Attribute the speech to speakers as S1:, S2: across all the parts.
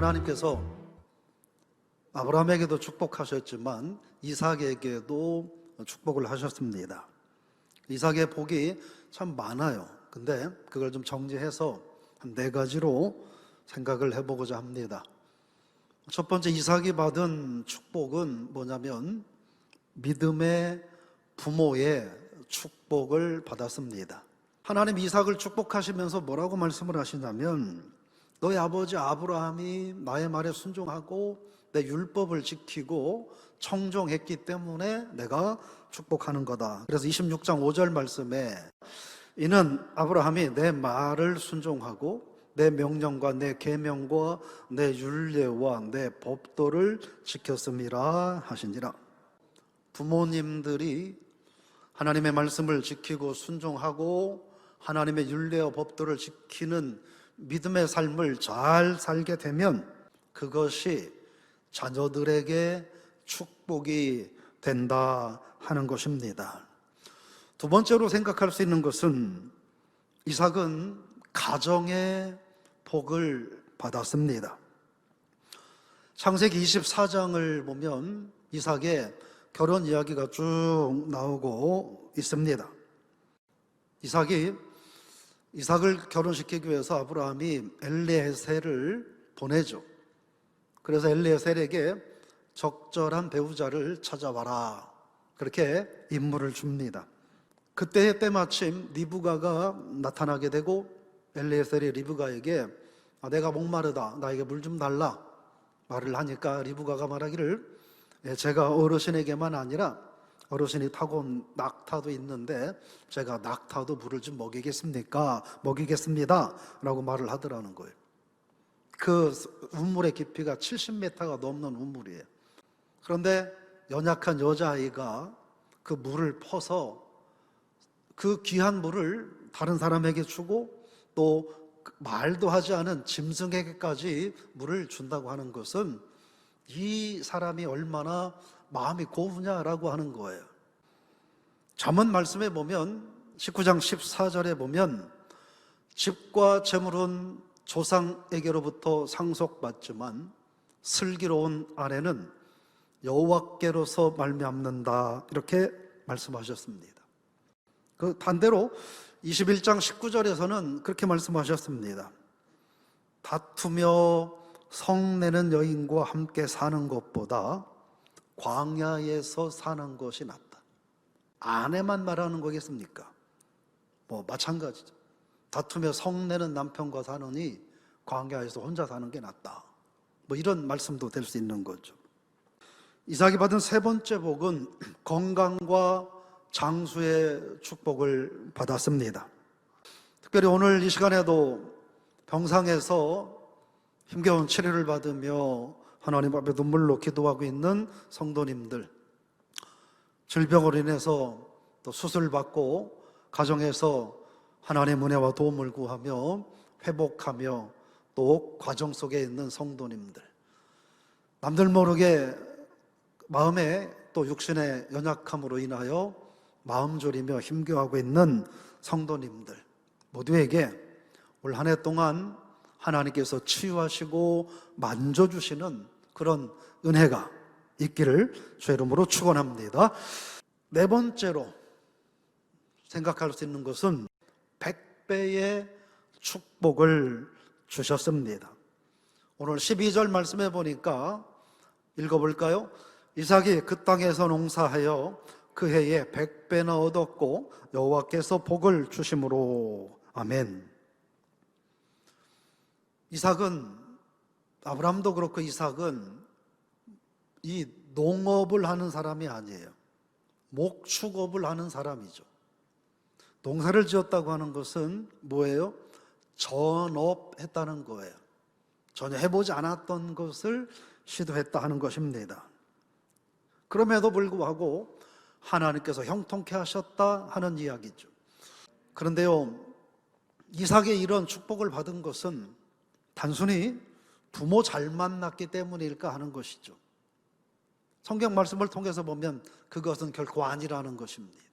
S1: 하나님께서 아브라함에게도 축복하셨지만 이삭에게도 축복을 하셨습니다. 이삭의 복이 참 많아요. 근데 그걸 좀 정리해서 한 4가지로 생각을 해보고자 합니다. 첫 번째, 이삭이 받은 축복은 뭐냐면 믿음의 부모의 축복을 받았습니다. 하나님 이삭을 축복하시면서 뭐라고 말씀을 하시냐면, 너희 아버지 아브라함이 나의 말에 순종하고 내 율법을 지키고 청종했기 때문에 내가 축복하는 거다. 그래서 26장 5절 말씀에 이는 아브라함이 내 말을 순종하고 내 명령과 내 계명과 내 율례와 내 법도를 지켰음이라 하시니라. 부모님들이 하나님의 말씀을 지키고 순종하고 하나님의 율례와 법도를 지키는 믿음의 삶을 잘 살게 되면 그것이 자녀들에게 축복이 된다 하는 것입니다. 두 번째로 생각할 수 있는 것은 이삭은 가정의 복을 받았습니다. 창세기 24장을 보면 이삭의 결혼 이야기가 쭉 나오고 있습니다. 이삭을 결혼시키기 위해서 아브라함이 엘리에셀을 보내죠. 그래서 엘리에셀에게 적절한 배우자를 찾아와라, 그렇게 임무를 줍니다. 그때 때마침 리브가가 나타나게 되고 엘리에셀이 리브가에게 내가 목마르다, 나에게 물 좀 달라 말을 하니까 리브가가 말하기를 제가 어르신에게만 아니라 어르신이 타고 온 낙타도 있는데 제가 낙타도 물을 좀 먹이겠습니까? 먹이겠습니다 라고 말을 하더라는 거예요. 그 우물의 깊이가 70m가 넘는 우물이에요. 그런데 연약한 여자아이가 그 물을 퍼서 그 귀한 물을 다른 사람에게 주고 또 말도 하지 않은 짐승에게까지 물을 준다고 하는 것은 이 사람이 얼마나 마음이 고우냐라고 하는 거예요. 잠언 말씀에 보면 19장 14절에 보면 집과 재물은 조상에게로부터 상속받지만 슬기로운 아내는 여호와께로서 말미암는다, 이렇게 말씀하셨습니다. 그 반대로 21장 19절에서는 그렇게 말씀하셨습니다. 다투며 성내는 여인과 함께 사는 것보다 광야에서 사는 것이 낫다. 아내만 말하는 거겠습니까? 마찬가지죠. 다투며 성내는 남편과 사느니 광야에서 혼자 사는 게 낫다. 이런 말씀도 될 수 있는 거죠. 이삭이 받은 3번째 복은 건강과 장수의 축복을 받았습니다. 특별히 오늘 이 시간에도 병상에서 힘겨운 치료를 받으며 하나님 앞에 눈물로 기도하고 있는 성도님들, 질병으로 인해서 또 수술받고 가정에서 하나님의 은혜와 도움을 구하며 회복하며 또 과정 속에 있는 성도님들, 남들 모르게 마음에 또 육신의 연약함으로 인하여 마음 졸이며 힘겨워하고 있는 성도님들 모두에게 올 한 해 동안 하나님께서 치유하시고 만져주시는 그런 은혜가 있기를 주의 이름으로 축원합니다. 4번째로 생각할 수 있는 것은 100배의 축복을 주셨습니다. 오늘 12절 말씀해 보니까 읽어볼까요? 이삭이 그 땅에서 농사하여 그 해에 100배나 얻었고 여호와께서 복을 주심으로. 아멘. 아브라함도 그렇고 이삭은 이 농업을 하는 사람이 아니에요. 목축업을 하는 사람이죠. 농사를 지었다고 하는 것은 뭐예요? 전업했다는 거예요. 전혀 해보지 않았던 것을 시도했다 하는 것입니다. 그럼에도 불구하고 하나님께서 형통케 하셨다 하는 이야기죠. 그런데요, 이삭의 이런 축복을 받은 것은 단순히 부모 잘 만났기 때문일까 하는 것이죠. 성경 말씀을 통해서 보면 그것은 결코 아니라는 것입니다.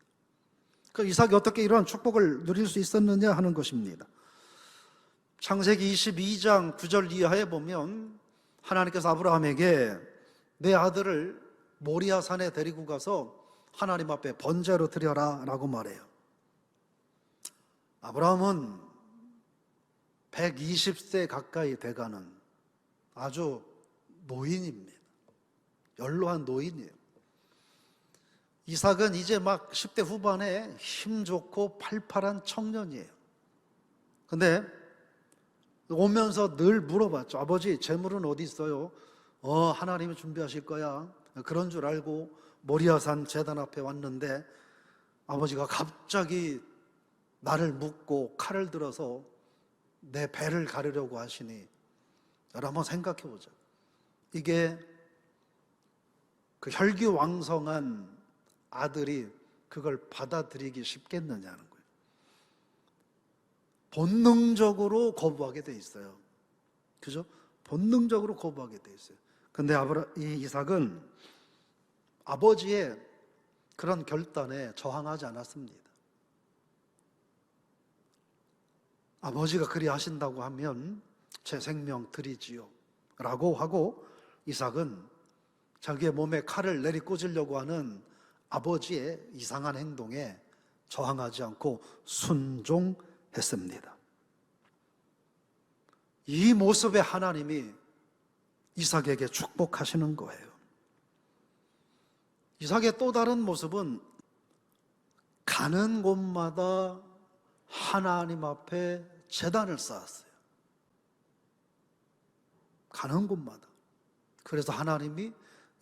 S1: 그 이삭이 어떻게 이러한 축복을 누릴 수 있었느냐 하는 것입니다. 창세기 22장 9절 이하에 보면 하나님께서 아브라함에게 내 아들을 모리아 산에 데리고 가서 하나님 앞에 번제로 드려라 라고 말해요. 아브라함은 120세 가까이 돼가는 아주 노인입니다. 연로한 노인이에요. 이삭은 이제 막 10대 후반에 힘 좋고 팔팔한 청년이에요. 근데 오면서 늘 물어봤죠. 아버지, 재물은 어디 있어요? 하나님이 준비하실 거야. 그런 줄 알고 모리아산 제단 앞에 왔는데 아버지가 갑자기 나를 묶고 칼을 들어서 내 배를 가르려고 하시니, 여러분 한번 생각해 보자. 이게 그 혈기왕성한 아들이 그걸 받아들이기 쉽겠느냐는 거예요. 본능적으로 거부하게 돼 있어요. 그죠? 본능적으로 거부하게 돼 있어요. 근데 이삭은 아버지의 그런 결단에 저항하지 않았습니다. 아버지가 그리 하신다고 하면 제 생명 드리지요 라고 하고, 이삭은 자기의 몸에 칼을 내리꽂으려고 하는 아버지의 이상한 행동에 저항하지 않고 순종했습니다. 이 모습의 하나님이 이삭에게 축복하시는 거예요. 이삭의 또 다른 모습은 가는 곳마다 하나님 앞에 제단을 쌓았어요. 가는 곳마다. 그래서 하나님이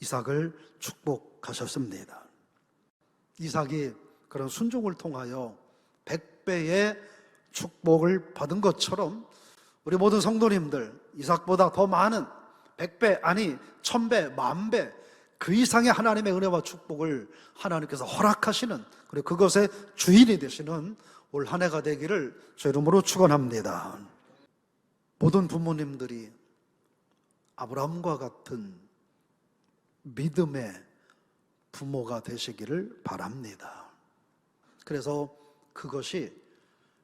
S1: 이삭을 축복하셨습니다. 이삭이 그런 순종을 통하여 100배의 축복을 받은 것처럼 우리 모든 성도님들 이삭보다 더 많은 100배, 아니 1000배, 10,000배 그 이상의 하나님의 은혜와 축복을 하나님께서 허락하시는, 그리고 그것의 주인이 되시는 올 한 해가 되기를 주 이름으로 축원합니다. 모든 부모님들이 아브라함과 같은 믿음의 부모가 되시기를 바랍니다. 그래서 그것이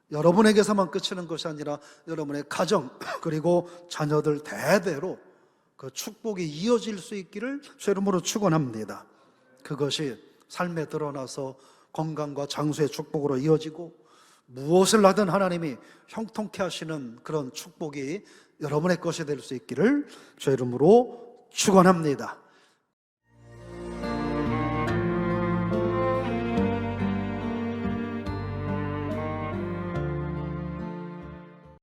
S1: 여러분에게서만 그치는 것이 아니라 여러분의 가정 그리고 자녀들 대대로 그 축복이 이어질 수 있기를 주 이름으로 축원합니다. 그것이 삶에 드러나서 건강과 장수의 축복으로 이어지고, 무엇을 하든 하나님이 형통케 하시는 그런 축복이 여러분의 것이 될 수 있기를 주 이름으로 축원합니다.